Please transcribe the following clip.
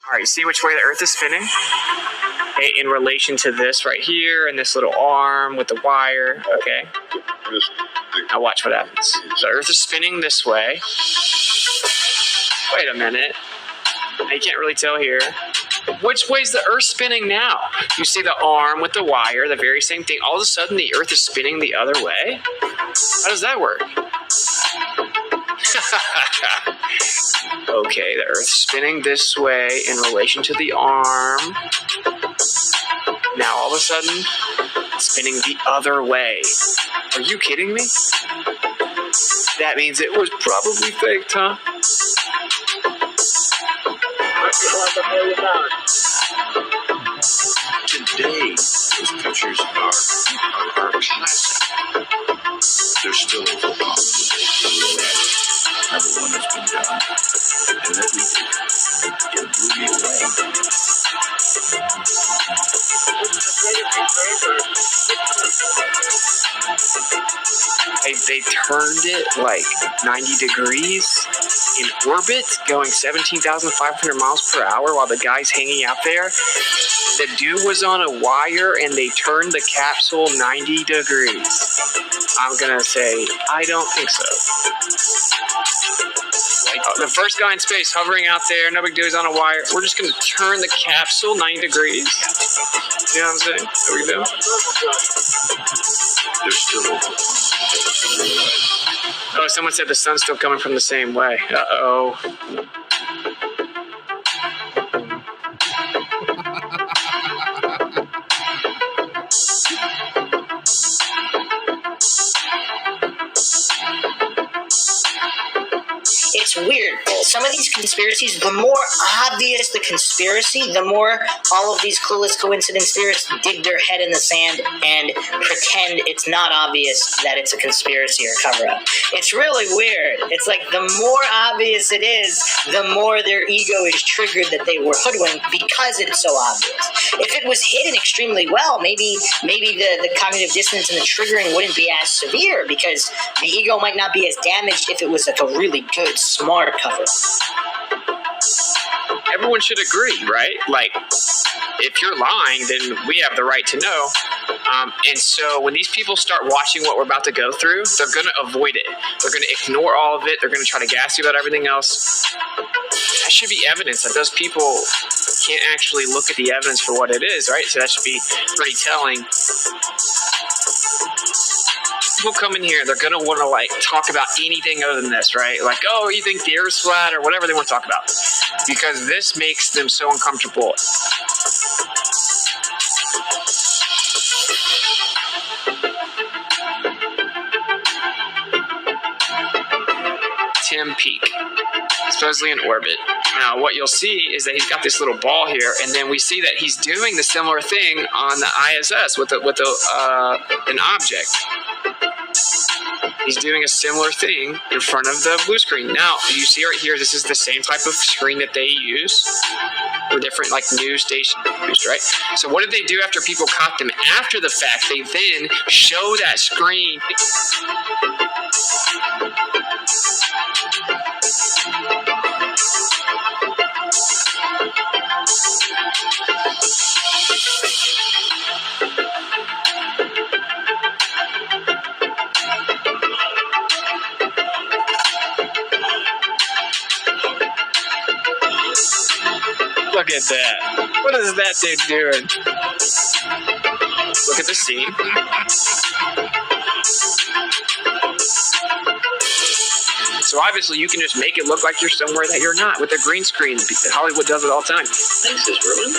All right, you see which way the Earth is spinning? Okay, in relation to this right here and this little arm with the wire, okay? Now watch what happens. The Earth is spinning this way. Wait a minute. You can't really tell here. Which way is the Earth spinning now? You see the arm with the wire, the very same thing. All of a sudden, the Earth is spinning the other way? How does that work? Okay, the Earth's spinning this way in relation to the arm. Now, all of a sudden, it's spinning the other way. Are you kidding me? That means it was probably faked, huh? Today, those pictures are classic. There's still a lot of debate to realize number one has been done, and that we did. It blew me away. They turned it like 90 degrees in orbit, going 17,500 miles per hour while the guy's hanging out there. The dude was on a wire and they turned the capsule 90 degrees. I'm gonna say, I don't think so. The first guy in space hovering out there, no big deal, he's on a wire. We're just gonna turn the capsule 90 degrees. You know what I'm saying? No big deal. There's still a Oh, someone said the sun's still coming from the same way. Uh-oh. It's weird. Some of these conspiracies, the more obvious the conspiracy, the more all of these clueless coincidence theorists dig their head in the sand and pretend it's not obvious that it's a conspiracy or cover-up. It's really weird. It's like the more obvious it is, the more their ego is triggered that they were hoodwinked because it's so obvious. If it was hidden extremely well, maybe the cognitive dissonance and the triggering wouldn't be as severe because the ego might not be as damaged if it was like a really good, smart cover. Everyone should agree, right? Like, if you're lying, then we have the right to know. And so when these people start watching what we're about to go through, they're going to avoid it. They're going to ignore all of it. They're going to try to gas you about everything else. That should be evidence that those people can't actually look at the evidence for what it is, right? So that should be pretty telling. People come in here, they're going to want to like talk about anything other than this, right? Like, oh, you think the Earth's flat or whatever they want to talk about. Because this makes them so uncomfortable. Tim Peake, supposedly in orbit. Now, what you'll see is that he's got this little ball here, and then we see that he's doing the similar thing on the ISS with an object. He's doing a similar thing in front of the blue screen. Now, you see right here, this is the same type of screen that they use for different like news stations, right? So what did they do after people caught them after the fact? They then show that screen. Look at that. What is that dude doing? Look at the scene. So obviously you can just make it look like you're somewhere that you're not with a green screen. Hollywood does it all the time. Thanks, this ruined.